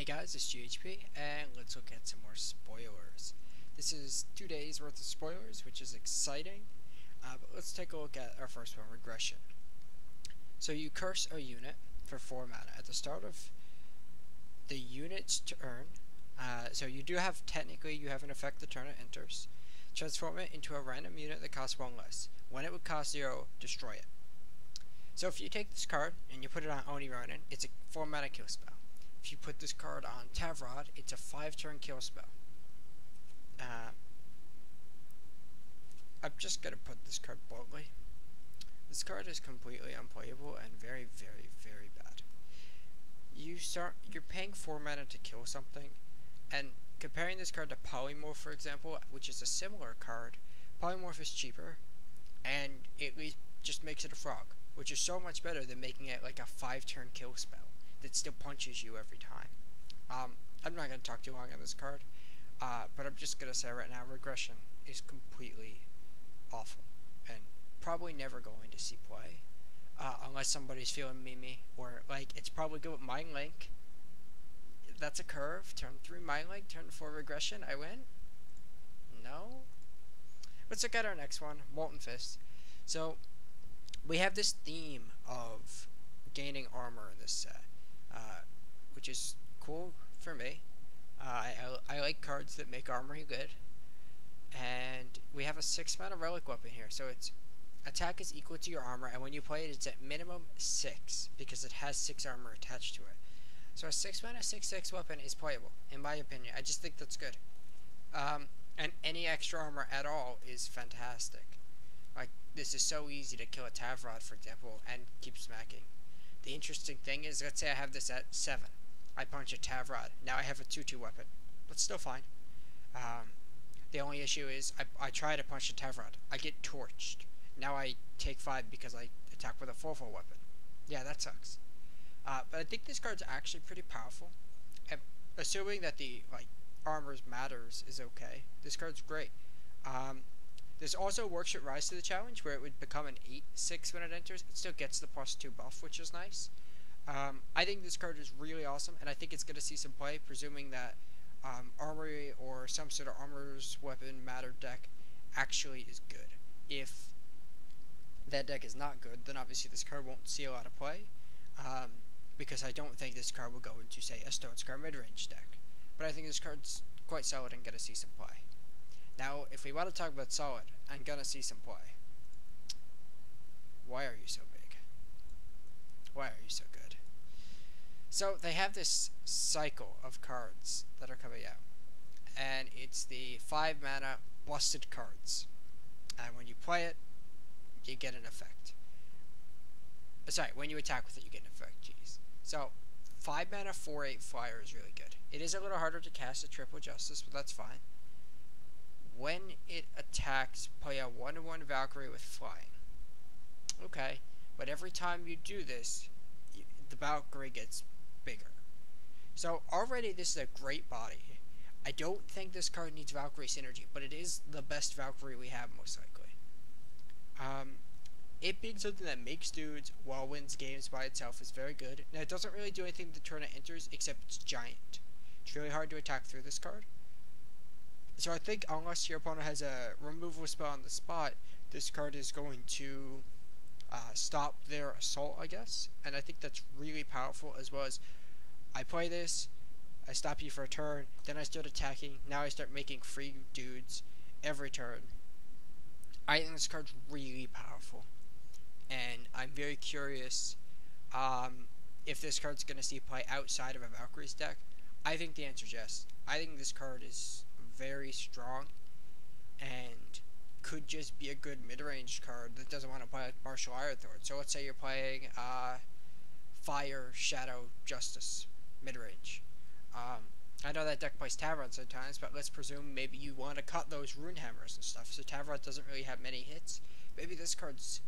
Hey guys, it's GHP, and let's look at some more spoilers. This is 2 days worth of spoilers, which is exciting, but let's take a look at our first one, Regression. So you curse a unit for 4 mana. At the start of the unit's turn, so you do have, technically, you have an effect the turn it enters. Transform it into a random unit that costs 1 less. When it would cost 0, destroy it. So if you take this card and you put it on Oni Ronin, it's a 4 mana kill spell. If you put this card on Tavrod, it's a 5-turn kill spell. I'm just gonna put this card bluntly. This card is completely unplayable and very, very, very bad. You're paying 4 mana to kill something, and comparing this card to Polymorph, for example, which is a similar card, Polymorph is cheaper, and it just makes it a frog, which is so much better than making it like a 5-turn kill spell that still punches you every time. I'm not going to talk too long on this card, but I'm just going to say right now, Regression is completely awful, and probably never going to see play, unless somebody's feeling memey, or like, it's probably good with Mind Link. That's a curve, turn 3 Mind Link, turn 4 Regression, I win? No? Let's look at our next one, Molten Fist. So, we have this theme of gaining armor in this set, which is cool for me. I like cards that make armory good. And we have a 6 mana relic weapon here, so its attack is equal to your armor, and when you play it, it's at minimum 6, because it has 6 armor attached to it. So a 6 mana 6/6 weapon is playable, in my opinion. I just think that's good. And any extra armor at all is fantastic. Like, this is so easy to kill a Tavrod, for example, and keep smacking. The interesting thing is, let's say I have this at 7. I punch a Tavrod. Now I have a 2/2 weapon. That's still fine. The only issue is, I try to punch a Tavrod. I get torched. Now I take 5 because I attack with a 4/4 weapon. Yeah, that sucks. But I think this card's actually pretty powerful. And assuming that the armors matters is okay. This card's great. This also works with Rise to the Challenge, where it would become an 8/6 when it enters. It still gets the +2 buff, which is nice. I think this card is really awesome, and I think it's going to see some play, presuming that Armory or some sort of Armor's Weapon Matter deck actually is good. If that deck is not good, then obviously this card won't see a lot of play, because I don't think this card will go into, say, a Stone Scar midrange deck. But I think this card's quite solid and going to see some play. Now, if we want to talk about solid and gonna see some play, why are you so big? Why are you so good? So, they have this cycle of cards that are coming out, and it's the 5 mana busted cards. And when you play it, you get an effect. Sorry, when you attack with it, you get an effect, jeez. So, 5 mana 4/8 flyer is really good. It is a little harder to cast a Triple Justice, but that's fine. When it attacks, play a 1/1 Valkyrie with flying. Okay, but every time you do this, the Valkyrie gets bigger. So already this is a great body. I don't think this card needs Valkyrie synergy, but it is the best Valkyrie we have, most likely. It being something that makes dudes while wins games by itself is very good. Now, it doesn't really do anything the turn it enters, except it's giant. It's really hard to attack through this card. So I think unless your opponent has a removal spell on the spot, this card is going to stop their assault, I guess. And I think that's really powerful, as well as I play this, I stop you for a turn, then I start attacking, now I start making free dudes every turn. I think this card's really powerful. And I'm very curious if this card's going to see play outside of a Valkyrie's deck. I think the answer is yes. I think this card is very strong and could just be a good mid-range card that doesn't want to play like Martial Ironthorn. So let's say you're playing Fire Shadow Justice mid-range. I know that deck plays Tavrod sometimes, but let's presume maybe you want to cut those Rune Hammers and stuff, so Tavrod doesn't really have many hits. Maybe this card's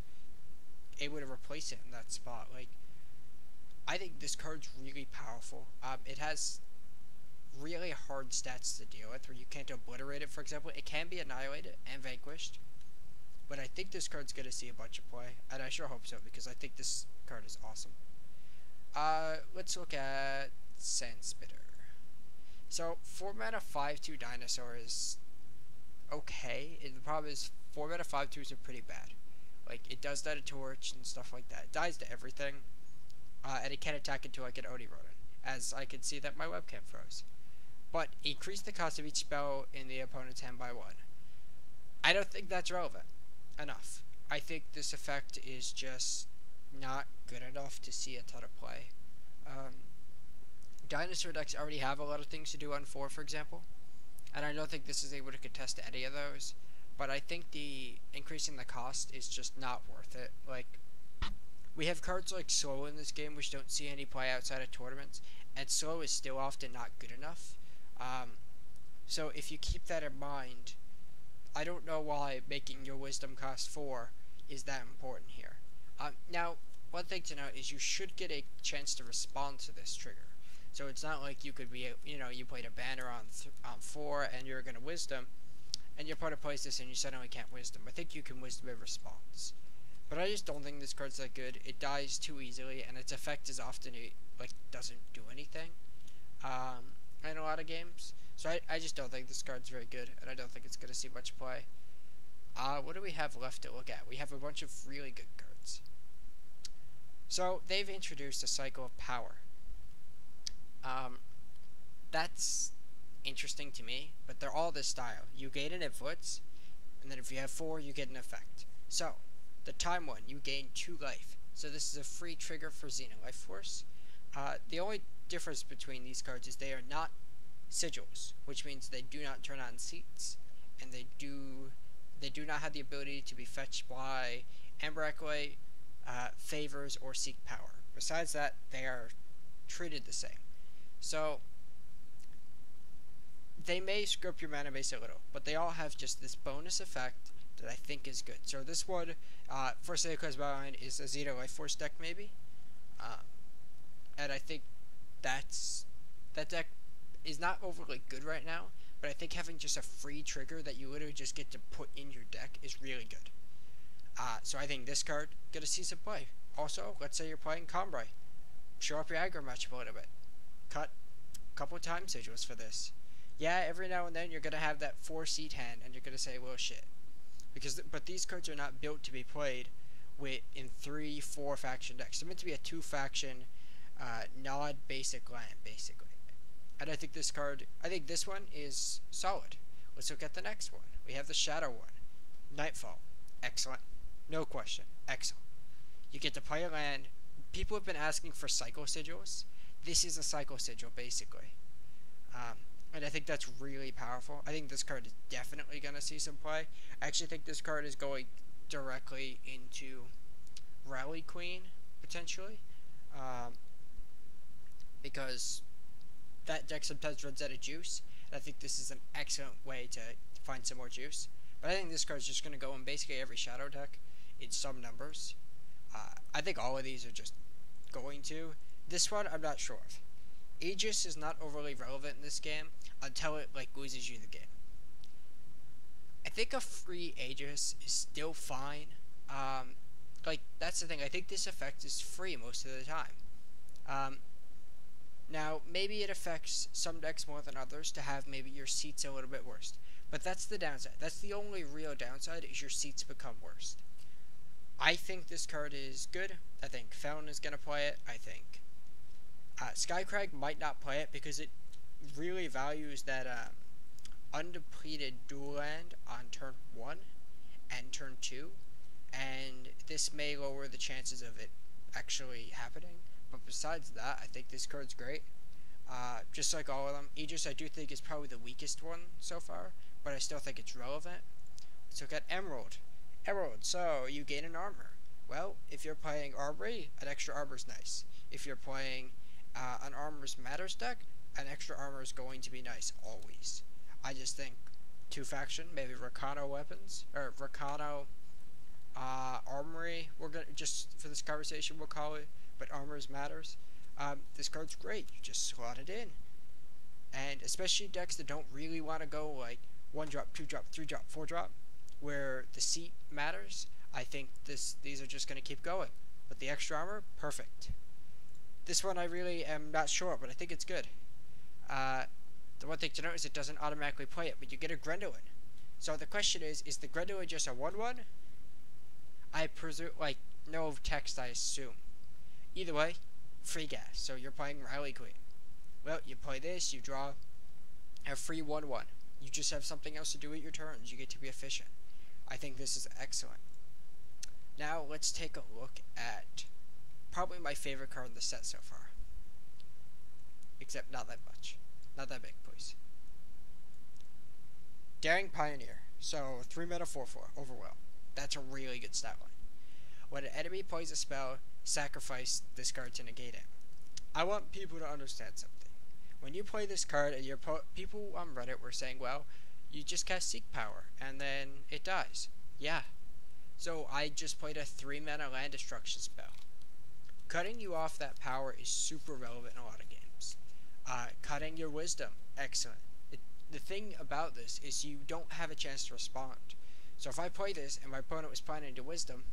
able to replace it in that spot. Like, I think this card's really powerful. It has really hard stats to deal with, where you can't obliterate it, for example. It can be annihilated and vanquished, but I think this card's going to see a bunch of play, and I sure hope so, because I think this card is awesome. Let's look at Sand Spitter. So 4 mana 5/2 Dinosaur is okay. The problem is 4 mana 5/2s are pretty bad. Like, it does that to torch and stuff like that. It dies to everything. And it can't attack until I get Oni Rodent, as I can see that my webcam froze. But increase the cost of each spell in the opponent's hand by 1. I don't think that's relevant enough. I think this effect is just not good enough to see a ton of play. Dinosaur decks already have a lot of things to do on 4, for example, and I don't think this is able to contest any of those. But I think the increasing the cost is just not worth it. Like, we have cards like Slow in this game, which don't see any play outside of tournaments, and Slow is still often not good enough. So if you keep that in mind, I don't know why making your Wisdom cost 4 is that important here. Now, one thing to note is you should get a chance to respond to this trigger. So it's not like you could be, you played a banner on 4 and you're going to Wisdom, and your opponent plays this and you suddenly can't Wisdom. I think you can Wisdom in response. But I just don't think this card's that good. It dies too easily, and its effect is often, doesn't do anything in a lot of games. So I just don't think this card's very good, and I don't think it's going to see much play. What do we have left to look at? We have a bunch of really good cards. So, they've introduced a cycle of power. That's interesting to me, but they're all this style. You gain an influence, and then if you have 4, you get an effect. So, the time one, you gain 2 life. So this is a free trigger for Xena Life Force. The only difference between these cards is they are not sigils, which means they do not turn on seats, and they do not have the ability to be fetched by Amber Acolyte, favors, or seek power. Besides that, they are treated the same. So they may screw up your mana base a little, but they all have just this bonus effect that I think is good. So this one, for Seiko's Byline, is a Xena Life Force deck maybe, and I think that deck is not overly good right now, but I think having just a free trigger that you literally just get to put in your deck is really good. So I think this card gonna see some play. Also, let's say you're playing Combray, show up your aggro matchup a little bit, cut a couple time sigils for this. Yeah, every now and then you're gonna have that 4-seat hand, and you're gonna say, well, shit. But these cards are not built to be played in 3-4 faction decks. They're meant to be a 2-faction nod basic land, basically. And I think this one is solid. Let's look at the next one. We have the Shadow one. Nightfall. Excellent. No question. Excellent. You get to play a land. People have been asking for cycle sigils. This is a cycle sigil, basically. And I think that's really powerful. I think this card is definitely going to see some play. I actually think this card is going directly into Rally Queen, potentially. Because that deck sometimes runs out of juice. And I think this is an excellent way to find some more juice. But I think this card is just going to go in basically every Shadow deck in some numbers. I think all of these are just going to. This one, I'm not sure of. Aegis is not overly relevant in this game until it loses you the game. I think a free Aegis is still fine. That's the thing. I think this effect is free most of the time. Now, maybe it affects some decks more than others to have maybe your seats a little bit worse. But that's the downside. That's the only real downside, is your seats become worse. I think this card is good. I think Felon is going to play it. I think Skycrag might not play it because it really values that undepleted dual land on turn 1 and turn 2, and this may lower the chances of it actually happening. But besides that, I think this card's great. Just like all of them. Aegis I do think is probably the weakest one so far, but I still think it's relevant. Let's look at Emerald. Herald, so you gain an armor. Well, if you're playing Armory, an extra armor is nice. If you're playing an Armors Matters deck, an extra armor is going to be nice, always. I just think 2-faction, maybe Rakano weapons, or Rakano Armory, we're gonna, just for this conversation we'll call it, but Armors Matters. This card's great, you just slot it in. And especially decks that don't really want to go 1-drop, 2-drop, 3-drop, 4-drop, where the seat matters, I think these are just going to keep going. But the extra armor, perfect. This one I really am not sure, but I think it's good. The one thing to note is it doesn't automatically play it, but you get a Grendelin. So the question is the Grendelin just a 1/1? I presume, like, no text, I assume. Either way, free gas. So you're playing Rally Queen. Well, you play this, you draw a free 1/1. You just have something else to do at your turns. You get to be efficient. I think this is excellent. Now let's take a look at probably my favorite card in the set so far. Except not that much. Not that big, please. Daring Pioneer. So 3 mana 4/4 overwhelm. That's a really good stat line. When an enemy plays a spell, sacrifice this card to negate it. I want people to understand something. When you play this card, and people on Reddit were saying, well, you just cast Seek Power, and then it dies. Yeah. So I just played a 3 mana land destruction spell. Cutting you off that power is super relevant in a lot of games. Cutting your wisdom, excellent. The thing about this is you don't have a chance to respond. So if I play this and my opponent was planning to wisdom,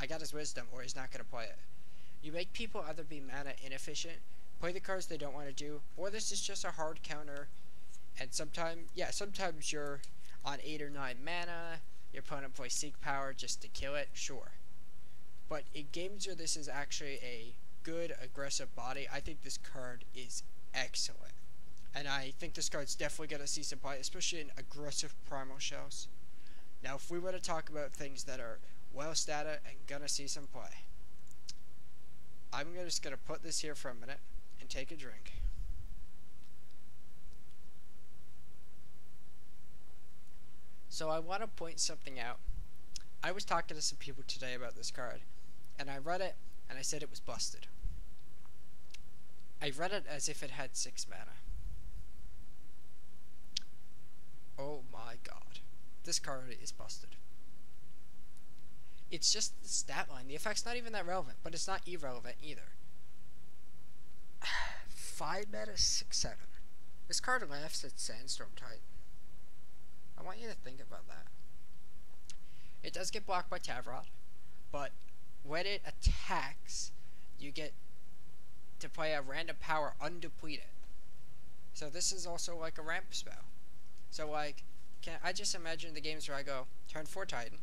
I got his wisdom or he's not going to play it. You make people either be mana inefficient, play the cards they don't want to do, or this is just a hard counter. And sometimes you're on 8 or 9 mana, your opponent plays Seek Power just to kill it, sure. But in games where this is actually a good aggressive body, I think this card is excellent. And I think this card's definitely going to see some play, especially in aggressive primal shells. Now if we were to talk about things that are well statted and gonna see some play, I'm just going to put this here for a minute and take a drink. So I want to point something out. I was talking to some people today about this card, and I read it and I said it was busted. I read it as if it had 6 mana. Oh my god. This card is busted. It's just the stat line. The effect's not even that relevant, but it's not irrelevant either. 5 mana 6/7. This card laughs at Sandstorm Titan. I want you to think about that. It does get blocked by Tavrod, but when it attacks, you get to play a random power undepleted. So this is also like a ramp spell. So like, I just imagine the games where I go turn 4 Titan,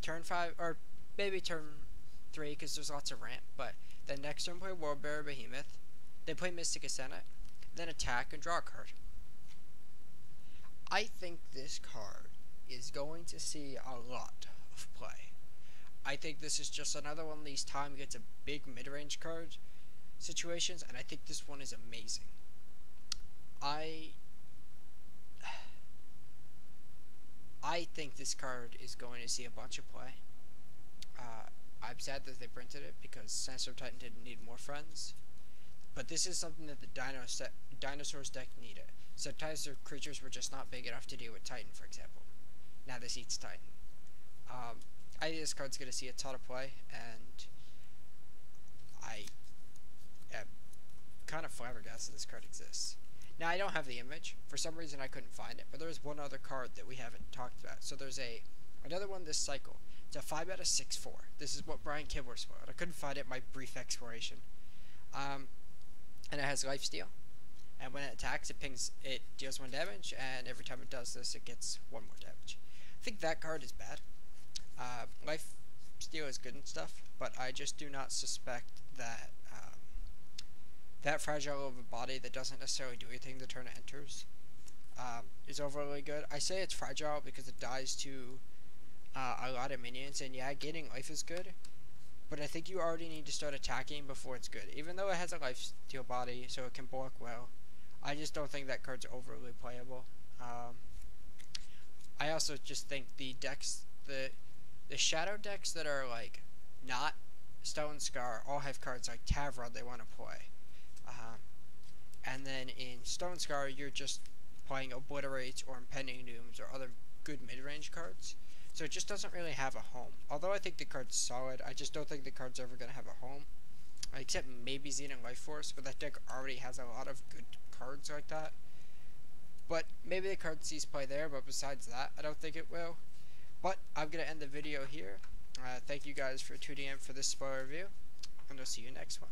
turn 5, or maybe turn 3 because there's lots of ramp, but then next turn play Worldbearer Behemoth, they play Mystic Ascendant, then attack and draw a card. I think this card is going to see a lot of play. I think this is just another one of these time gets a big mid-range card situations, and I think this one is amazing. I think this card is going to see a bunch of play. I'm sad that they printed it because Sandstorm Titan didn't need more friends. But this is something that the Dinosaur's deck needed. Sometimes their creatures were just not big enough to deal with Titan, for example. Now this eats Titan. I think this card's going to see a ton of play, and I am kind of flabbergasted this card exists. Now I don't have the image. For some reason I couldn't find it, but there's one other card that we haven't talked about. So there's another one this cycle. It's a 5 out of 6/4. This is what Brian Kibler spoiled. I couldn't find it in my brief exploration. And it has lifesteal. And when it attacks, it deals 1 damage, and every time it does this, it gets 1 more damage. I think that card is bad. Lifesteal is good and stuff, but I just do not suspect that that fragile of a body that doesn't necessarily do anything the turn it enters is overly good. I say it's fragile because it dies to a lot of minions, and yeah, gaining life is good, but I think you already need to start attacking before it's good. Even though it has a lifesteal body, so it can block well, I just don't think that card's overly playable. I also just think the decks, the shadow decks that are like not Stone Scar all have cards like Tavrod they want to play. And then in Stone Scar, you're just playing Obliterates or Impending Dooms or other good mid-range cards. So it just doesn't really have a home. Although I think the card's solid, I just don't think the card's ever going to have a home. Except maybe Xena Life Force, but that deck already has a lot of good cards like that. But maybe the card sees play there, but besides that, I don't think it will. But I'm going to end the video here. Thank you guys for tuning in for this spoiler review, and I'll see you next one.